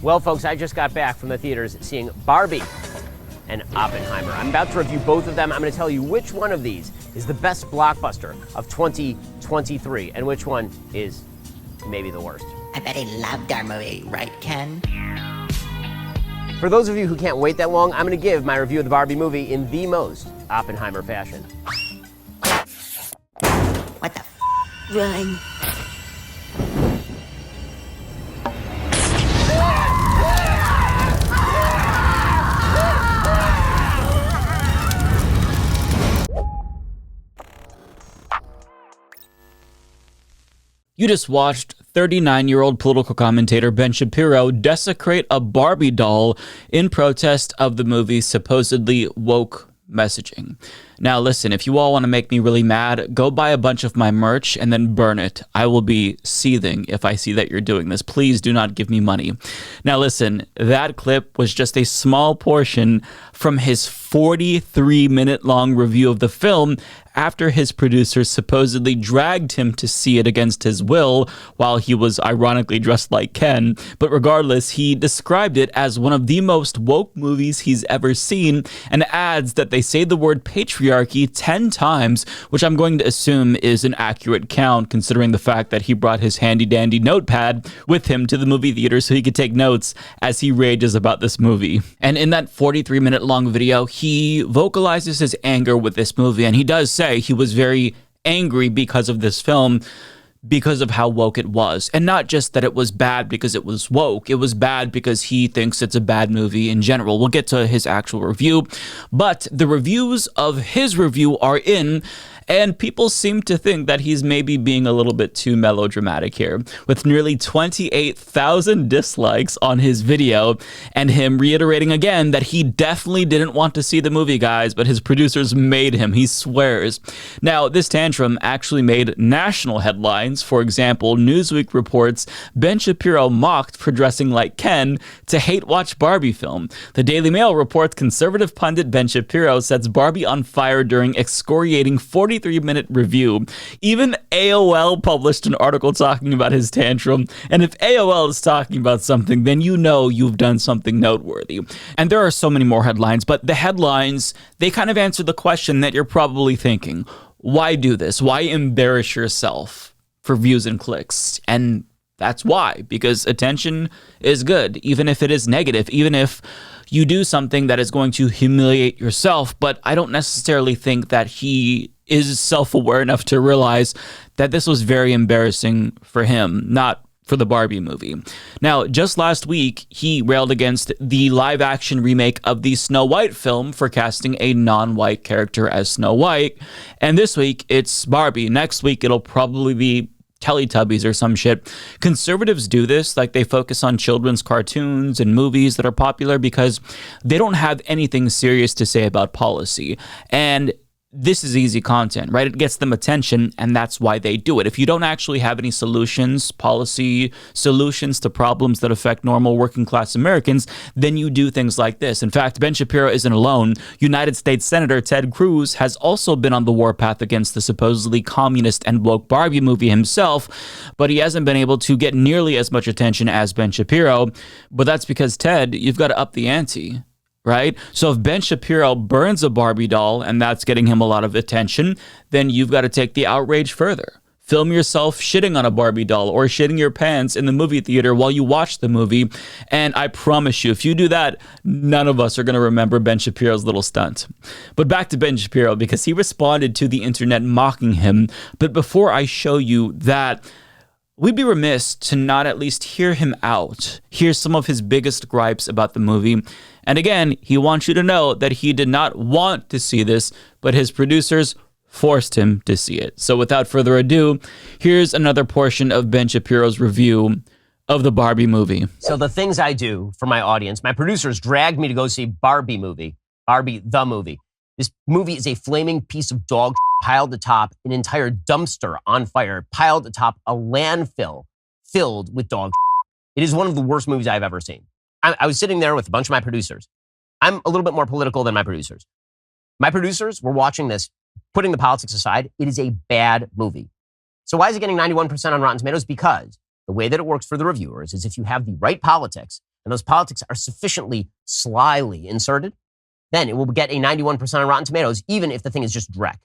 Well, folks, I just got back from the theaters seeing Barbie and Oppenheimer. I'm about to review both of them. I'm going to tell you which one of these is the best blockbuster of 2023 and which one is maybe the worst. I bet he loved our movie, right, Ken? For those of you who can't wait that long, I'm going to give my review of the Barbie movie in the most Oppenheimer fashion. What the Run. You just watched 39-year-old political commentator Ben Shapiro desecrate a Barbie doll in protest of the movie's supposedly woke messaging. Now listen, if you all want to make me really mad, go buy a bunch of my merch and then burn it. I will be seething if I see that you're doing this. Please do not give me money. Now listen, that clip was just a small portion from his 43-minute long review of the film after his producers supposedly dragged him to see it against his will while he was ironically dressed like Ken. But regardless, he described it as one of the most woke movies he's ever seen and adds that they say the word patriarchy 10 times, which I'm going to assume is an accurate count considering the fact that he brought his handy-dandy notepad with him to the movie theater so he could take notes as he rages about this movie. And in that 43-minute long video, he vocalizes his anger with this movie, and he does say he was very angry because of this film, because of how woke it was. And not just that it was bad because it was woke, it was bad because he thinks it's a bad movie in general. We'll get to his actual review, but the reviews of his review are in, and people seem to think that he's maybe being a little bit too melodramatic here, with nearly 28,000 dislikes on his video, and him reiterating again that he definitely didn't want to see the movie, guys, but his producers made him, he swears. Now, this tantrum actually made national headlines. For example, Newsweek reports Ben Shapiro mocked for dressing like Ken to hate-watch Barbie film. The Daily Mail reports conservative pundit Ben Shapiro sets Barbie on fire during excoriating 43-minute review. Even AOL published an article talking about his tantrum, and if AOL is talking about something, then you know you've done something noteworthy. And there are so many more headlines, but the headlines, they kind of answer the question that you're probably thinking. Why do this? Why embarrass yourself for views and clicks? And that's why, because attention is good, even if it is negative, even if you do something that is going to humiliate yourself. But I don't necessarily think that he is self-aware enough to realize that this was very embarrassing for him, not for the Barbie movie. Now, just last week, he railed against the live-action remake of the Snow White film for casting a non-white character as Snow White. And this week, it's Barbie. Next week, it'll probably be Teletubbies or some shit. Conservatives do this, like they focus on children's cartoons and movies that are popular because they don't have anything serious to say about policy. And this is easy content, right? It gets them attention, and that's why they do it. If you don't actually have any solutions, policy solutions to problems that affect normal working class Americans, then you do things like this. In fact, Ben Shapiro isn't alone. United States Senator Ted Cruz has also been on the warpath against the supposedly communist and woke Barbie movie himself, but he hasn't been able to get nearly as much attention as Ben Shapiro. But that's because, Ted, you've got to up the ante. Right? So if Ben Shapiro burns a Barbie doll and that's getting him a lot of attention, then you've got to take the outrage further. Film yourself shitting on a Barbie doll or shitting your pants in the movie theater while you watch the movie. And I promise you, if you do that, none of us are going to remember Ben Shapiro's little stunt. But back to Ben Shapiro, because he responded to the internet mocking him. But before I show you that, we'd be remiss to not at least hear him out. Here's some of his biggest gripes about the movie. And again, he wants you to know that he did not want to see this, but his producers forced him to see it. So without further ado, here's another portion of Ben Shapiro's review of the Barbie movie. So the things I do for my audience, my producers dragged me to go see Barbie the movie. This movie is a flaming piece of dog piled atop an entire dumpster on fire, piled atop a landfill filled with dog. It is one of the worst movies I've ever seen. I was sitting there with a bunch of my producers. I'm a little bit more political than my producers. My producers were watching this, putting the politics aside. It is a bad movie. So why is it getting 91% on Rotten Tomatoes? Because the way that it works for the reviewers is if you have the right politics, and those politics are sufficiently slyly inserted, then it will get a 91% on Rotten Tomatoes, even if the thing is just dreck.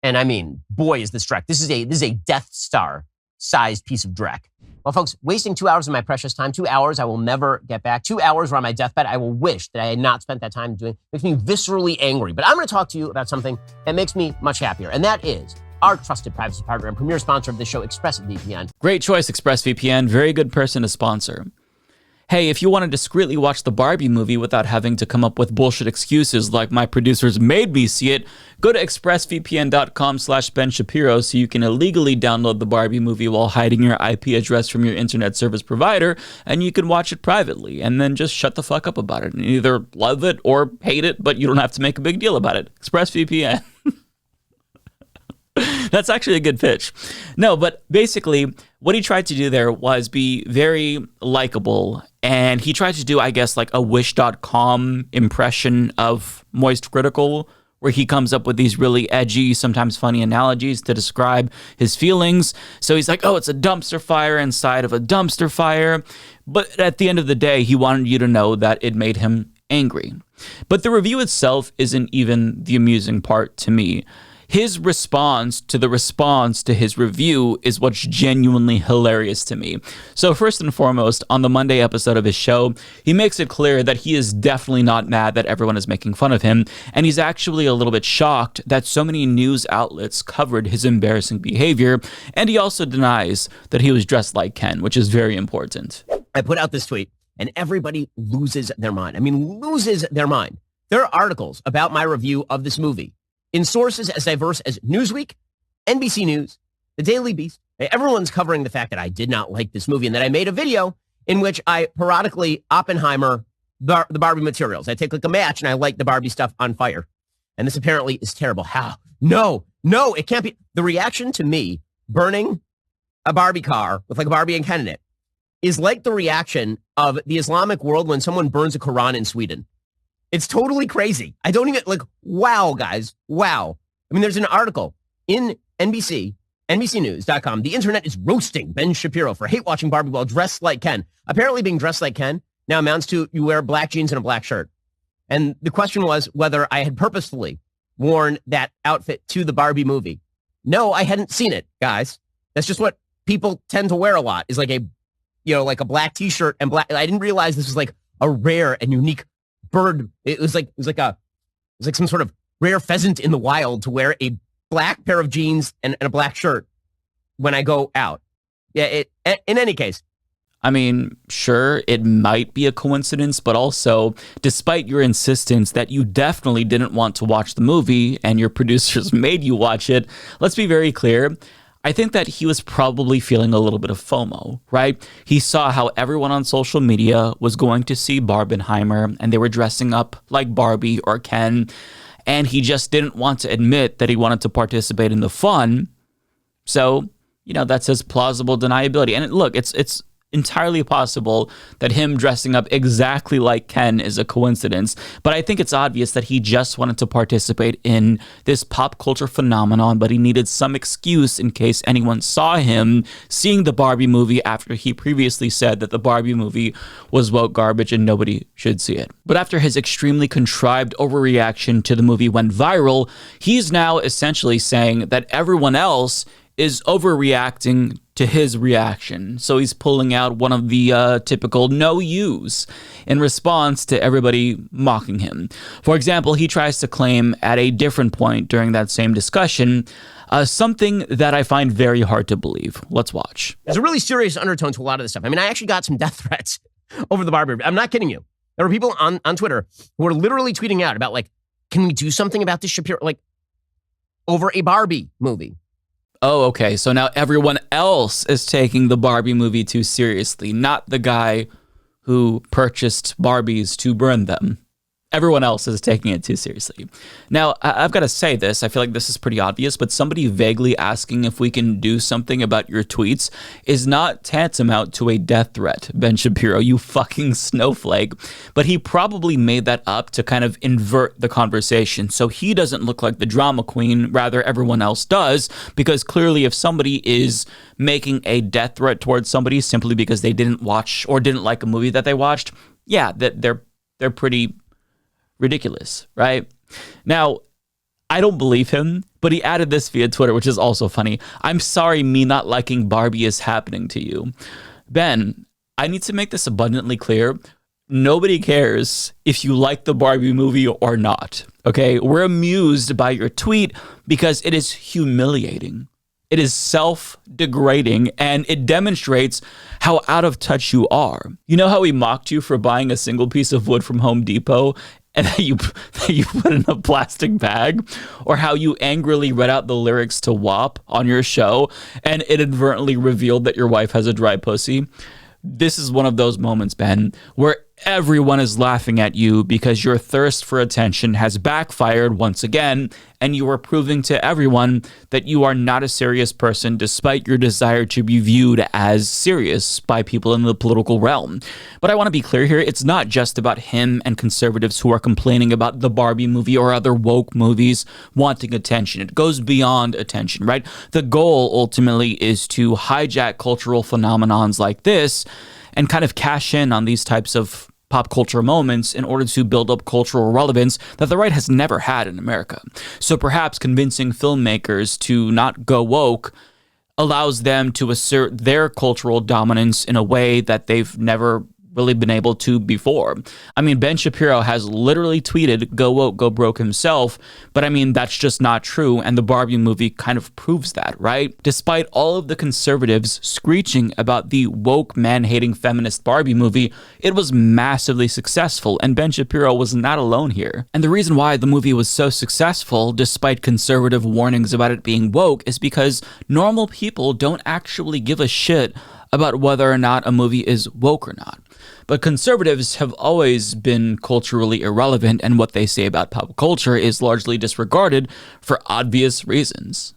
And I mean, boy, is this dreck. This is a Death Star-sized piece of dreck. Well, folks, wasting 2 hours of my precious time, 2 hours I will never get back, 2 hours where on my deathbed I will wish that I had not spent that time doing, makes me viscerally angry. But I'm going to talk to you about something that makes me much happier, and that is our trusted privacy partner and premier sponsor of this show, ExpressVPN. Great choice, ExpressVPN. Very good person to sponsor. Hey, if you want to discreetly watch the Barbie movie without having to come up with bullshit excuses like my producers made me see it, go to expressvpn.com/Ben Shapiro so you can illegally download the Barbie movie while hiding your IP address from your internet service provider, and you can watch it privately, and then just shut the fuck up about it and either love it or hate it, but you don't have to make a big deal about it. ExpressVPN. That's actually a good pitch. No, but basically, what he tried to do there was be very likable, and he tried to do, I guess, like a Wish.com impression of Moist Critical, where he comes up with these really edgy, sometimes funny analogies to describe his feelings. So he's like, oh, it's a dumpster fire inside of a dumpster fire. But at the end of the day, he wanted you to know that it made him angry. But the review itself isn't even the amusing part to me. His response to the response to his review is what's genuinely hilarious to me. So first and foremost, on the Monday episode of his show, he makes it clear that he is definitely not mad that everyone is making fun of him, and he's actually a little bit shocked that so many news outlets covered his embarrassing behavior, and he also denies that he was dressed like Ken, which is very important. I put out this tweet, and everybody loses their mind. I mean, loses their mind. There are articles about my review of this movie in sources as diverse as Newsweek, NBC News, The Daily Beast. Everyone's covering the fact that I did not like this movie and that I made a video in which I periodically Oppenheimer the Barbie materials. I take like a match and I light the Barbie stuff on fire. And this apparently is terrible. How? No, it can't be. The reaction to me burning a Barbie car with like a Barbie and Ken in it is like the reaction of the Islamic world when someone burns a Quran in Sweden. It's totally crazy. I don't even, like, wow, guys, wow. I mean, there's an article in NBCnews.com. The internet is roasting Ben Shapiro for hate watching Barbie while dressed like Ken. Apparently being dressed like Ken now amounts to you wear black jeans and a black shirt. And the question was whether I had purposefully worn that outfit to the Barbie movie. No, I hadn't seen it, guys. That's just what people tend to wear a lot, is like a, you know, like a black t-shirt and black. I didn't realize this was like a rare and unique bird. It was like some sort of rare pheasant in the wild to wear a black pair of jeans and a black shirt when I go out. Yeah, in any case. I mean, sure, it might be a coincidence, but also, despite your insistence that you definitely didn't want to watch the movie and your producers made you watch it, let's be very clear. I think that he was probably feeling a little bit of FOMO, right? He saw how everyone on social media was going to see Barbenheimer and they were dressing up like Barbie or Ken, and he just didn't want to admit that he wanted to participate in the fun. So, you know, that's his plausible deniability. And look, it's entirely possible that him dressing up exactly like Ken is a coincidence, but I think it's obvious that he just wanted to participate in this pop culture phenomenon, but he needed some excuse in case anyone saw him seeing the Barbie movie after he previously said that the Barbie movie was woke garbage and nobody should see it. But after his extremely contrived overreaction to the movie went viral, he's now essentially saying that everyone else is overreacting to his reaction. So he's pulling out one of the typical no yous in response to everybody mocking him. For example, he tries to claim at a different point during that same discussion something that I find very hard to believe. Let's watch. There's a really serious undertone to a lot of this stuff. I mean, I actually got some death threats over the Barbie. I'm not kidding you. There were people on Twitter who were literally tweeting out about, like, can we do something about this Shapiro, like, over a Barbie movie? Oh, okay. So now everyone else is taking the Barbie movie too seriously, not the guy who purchased Barbies to burn them. everyone else is taking it too seriously. Now, I've got to say this. I feel like this is pretty obvious, but somebody vaguely asking if we can do something about your tweets is not tantamount to a death threat, Ben Shapiro, you fucking snowflake. But he probably made that up to kind of invert the conversation so he doesn't look like the drama queen, rather everyone else does, because clearly if somebody is making a death threat towards somebody simply because they didn't watch or didn't like a movie that they watched, yeah, that they're pretty ridiculous, right? Now, I don't believe him, but he added this via Twitter, which is also funny. I'm sorry me not liking Barbie is happening to you. Ben, I need to make this abundantly clear. Nobody cares if you like the Barbie movie or not, okay? We're amused by your tweet because it is humiliating. It is self-degrading, and it demonstrates how out of touch you are. You know how he mocked you for buying a single piece of wood from Home Depot and that you put in a plastic bag? Or how you angrily read out the lyrics to WAP on your show and it inadvertently revealed that your wife has a dry pussy? This is one of those moments, Ben, where everyone is laughing at you because your thirst for attention has backfired once again, and you are proving to everyone that you are not a serious person despite your desire to be viewed as serious by people in the political realm. But I want to be clear here, it's not just about him and conservatives who are complaining about the Barbie movie or other woke movies wanting attention. It goes beyond attention, right? The goal ultimately is to hijack cultural phenomenons like this and kind of cash in on these types of pop culture moments in order to build up cultural relevance that the right has never had in America. So perhaps convincing filmmakers to not go woke allows them to assert their cultural dominance in a way that they've never really been able to before. I mean, Ben Shapiro has literally tweeted, "Go woke, go broke" himself, but I mean, that's just not true, and the Barbie movie kind of proves that, right? Despite all of the conservatives screeching about the woke, man-hating feminist Barbie movie, it was massively successful, and Ben Shapiro was not alone here. And the reason why the movie was so successful, despite conservative warnings about it being woke, is because normal people don't actually give a shit about whether or not a movie is woke or not. But conservatives have always been culturally irrelevant, and what they say about pop culture is largely disregarded for obvious reasons,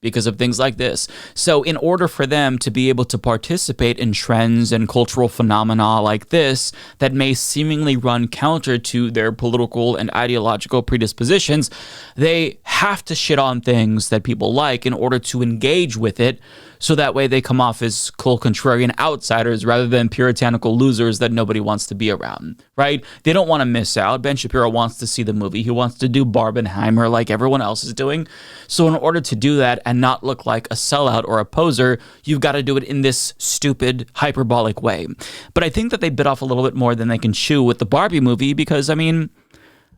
because of things like this. So in order for them to be able to participate in trends and cultural phenomena like this that may seemingly run counter to their political and ideological predispositions, they have to shit on things that people like in order to engage with it, so that way they come off as cool contrarian outsiders rather than puritanical losers that nobody wants to be around, right? They don't want to miss out. Ben Shapiro wants to see the movie. He wants to do Barbenheimer like everyone else is doing. So in order to do that and not look like a sellout or a poser, you've got to do it in this stupid, hyperbolic way. But I think that they bit off a little bit more than they can chew with the Barbie movie because, I mean,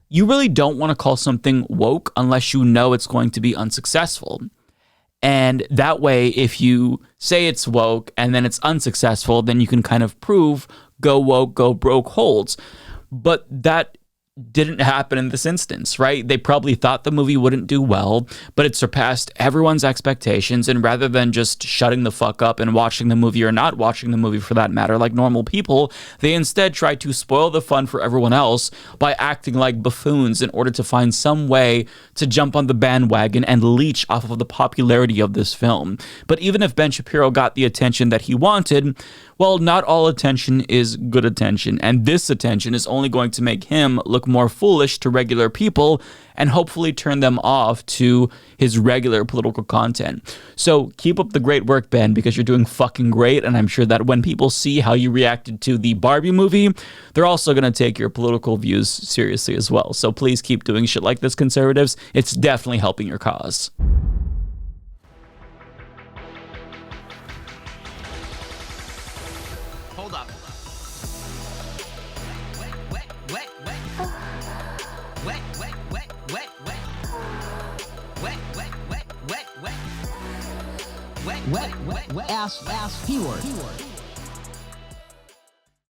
you really don't want to call something woke unless you know it's going to be unsuccessful. And that way, if you say it's woke and then it's unsuccessful, then you can kind of prove go woke, go broke holds. But that didn't happen in this instance, right? They probably thought the movie wouldn't do well, but it surpassed everyone's expectations. And rather than just shutting the fuck up and watching the movie or not watching the movie for that matter, like normal people, they instead tried to spoil the fun for everyone else by acting like buffoons in order to find some way to jump on the bandwagon and leech off of the popularity of this film. But even if Ben Shapiro got the attention that he wanted, well, not all attention is good attention, and this attention is only going to make him look more foolish to regular people and hopefully turn them off to his regular political content. So keep up the great work, Ben, because you're doing fucking great, and I'm sure that when people see how you reacted to the Barbie movie, they're also going to take your political views seriously as well. So please keep doing shit like this, conservatives. It's definitely helping your cause. Hold up. Ask P-word.